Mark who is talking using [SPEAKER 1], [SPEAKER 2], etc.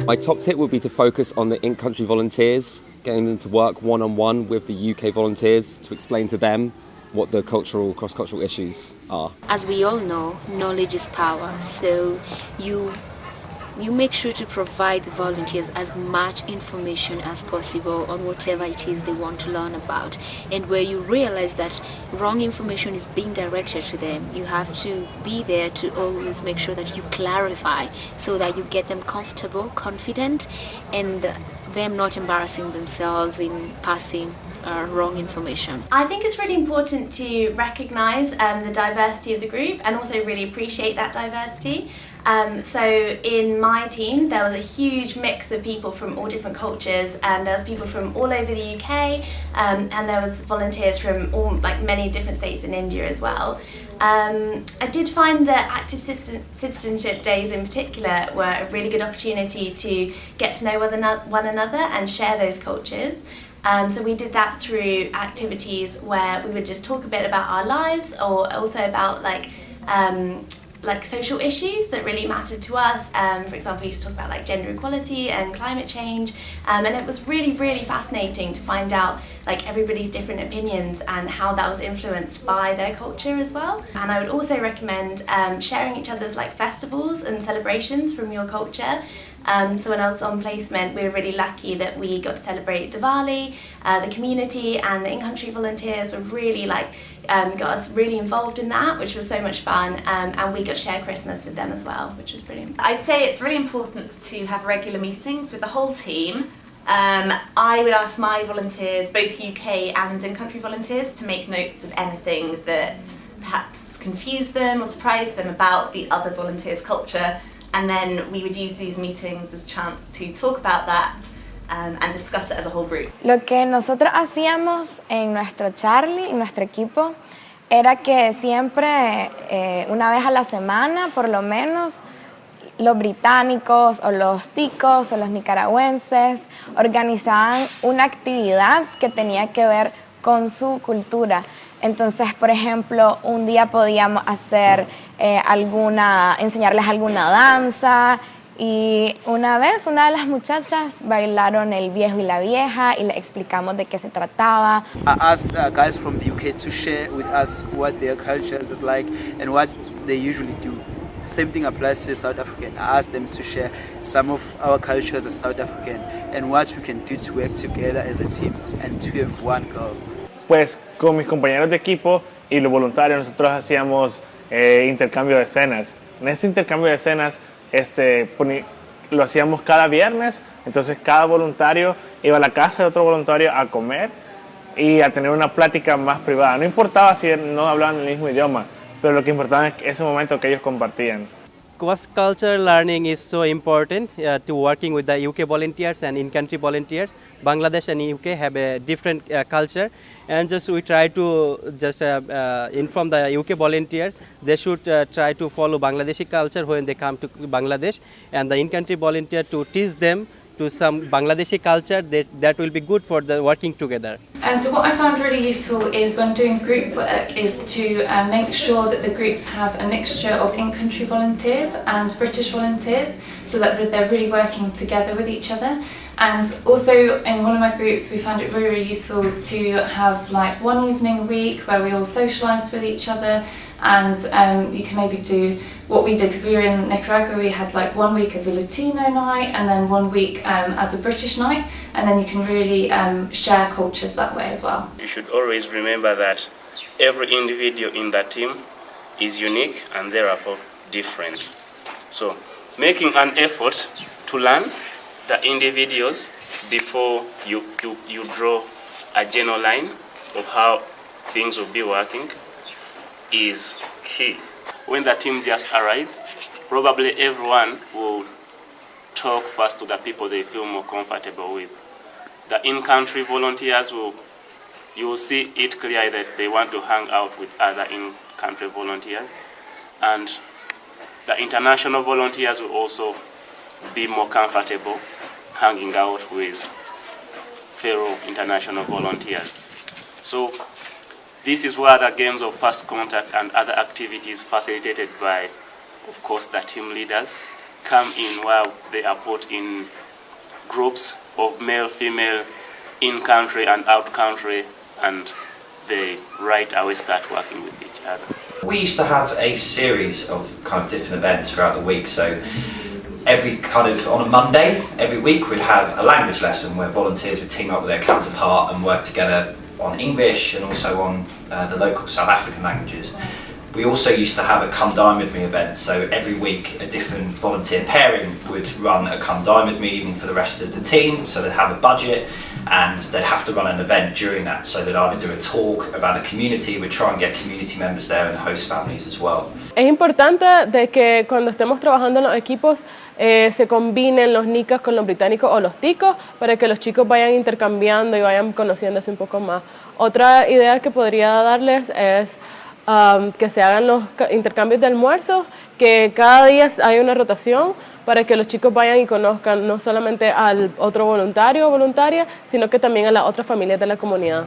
[SPEAKER 1] My top tip would be to focus on the in-country volunteers, getting them to work one-on-one with the UK volunteers to explain to them what the cross-cultural issues are.
[SPEAKER 2] As we all know, knowledge is power, so you make sure to provide the volunteers as much information as possible on whatever it is they want to learn about. And where you realize that wrong information is being directed to them, you have to be there to always make sure that you clarify so that you get them comfortable, confident, and them not embarrassing themselves in passing wrong information.
[SPEAKER 3] I think it's really important to recognise the diversity of the group and also really appreciate that diversity. So in my team there was a huge mix of people from all different cultures, and there was people from all over the UK, and there was volunteers from many different states in India as well. I did find that active citizenship days in particular were a really good opportunity to get to know one another and share those cultures. So we did that through activities where we would just talk a bit about our lives, or also about social issues that really mattered to us. For example, we used to talk about gender equality and climate change, and it was really, really fascinating to find out everybody's different opinions and how that was influenced by their culture as well. And I would also recommend sharing each other's festivals and celebrations from your culture. So when I was on placement, we were really lucky that we got to celebrate Diwali. The community and the in-country volunteers were really got us really involved in that, which was so much fun, and we got to share Christmas with them as well, which was brilliant.
[SPEAKER 4] I'd say it's really important to have regular meetings with the whole team. I would ask my volunteers, both UK and in-country volunteers, to make notes of anything that perhaps confused them or surprised them about the other volunteers' culture, and then we would use these meetings as a chance to talk about that and discuss it as a whole group.
[SPEAKER 5] Lo que nosotros hacíamos en nuestro Charlie, en nuestro equipo, era que siempre, una vez a la semana, por lo menos, los británicos o los ticos o los nicaragüenses organizaban una actividad que tenía que ver con su cultura. Entonces, por ejemplo, un día podíamos hacer enseñarles alguna danza, y una vez una de las muchachas bailaron El Viejo y la Vieja y le explicamos de qué se trataba.
[SPEAKER 6] I asked guys from the UK to share with us what their cultures is like and what they usually do. Same thing applies to the South African. I asked them to share some of our cultures as South African and what we can do to work together as a team and to have one goal.
[SPEAKER 7] Pues con mis compañeros de equipo y los voluntarios nosotros hacíamos intercambio de escenas. En ese intercambio de escenas lo hacíamos cada viernes, entonces cada voluntario iba a la casa de otro voluntario a comer y a tener una plática más privada. No importaba si no hablaban el mismo idioma, pero lo que importaba es ese momento que ellos compartían.
[SPEAKER 8] Cross-cultural learning is so important to working with the UK volunteers and in-country volunteers. Bangladesh and UK have a different culture, and we try to inform the UK volunteers they should try to follow Bangladeshi culture when they come to Bangladesh, and the in-country volunteer to teach them to some Bangladeshi culture that will be good for the working together.
[SPEAKER 9] So what I found really useful is when doing group work is to make sure that the groups have a mixture of in-country volunteers and British volunteers, so that they're really working together with each other. And also in one of my groups we found it really, really useful to have one evening a week where we all socialise with each other, and you can maybe do what we did, because we were in Nicaragua, we had 1 week as a Latino night and then 1 week as a British night, and then you can really share cultures that way as well.
[SPEAKER 10] You should always remember that every individual in that team is unique and therefore different. So making an effort to learn the individuals before you draw a general line of how things will be working is key. When the team just arrives, probably everyone will talk first to the people they feel more comfortable with. The in-country volunteers you will see it clearly that they want to hang out with other in-country volunteers, and the international volunteers will also be more comfortable hanging out with fellow international volunteers. So this is where the games of first contact and other activities facilitated by, of course, the team leaders come in where they are put in groups of male, female, in-country and out-country, and they right away start working with each other.
[SPEAKER 11] We used to have a series of kind of different events throughout the week, so every kind of on a Monday, every week we'd have a language lesson where volunteers would team up with their counterpart and work together on English and also on the local South African languages. We also used to have a Come Dine With Me event, so every week a different volunteer pairing would run a Come Dine With Me even for the rest of the team, so they'd have a budget and they'd have to run an event during that, so they'd either do a talk about the community, we'd try and get community members there and the host families as well.
[SPEAKER 12] Es importante de que cuando estemos trabajando en los equipos se combinen los nicas con los británicos o los ticos para que los chicos vayan intercambiando y vayan conociéndose un poco más. Otra idea que podría darles es que se hagan los intercambios de almuerzos, que cada día hay una rotación para que los chicos vayan y conozcan no solamente al otro voluntario o voluntaria, sino que también a las otras familias de la comunidad.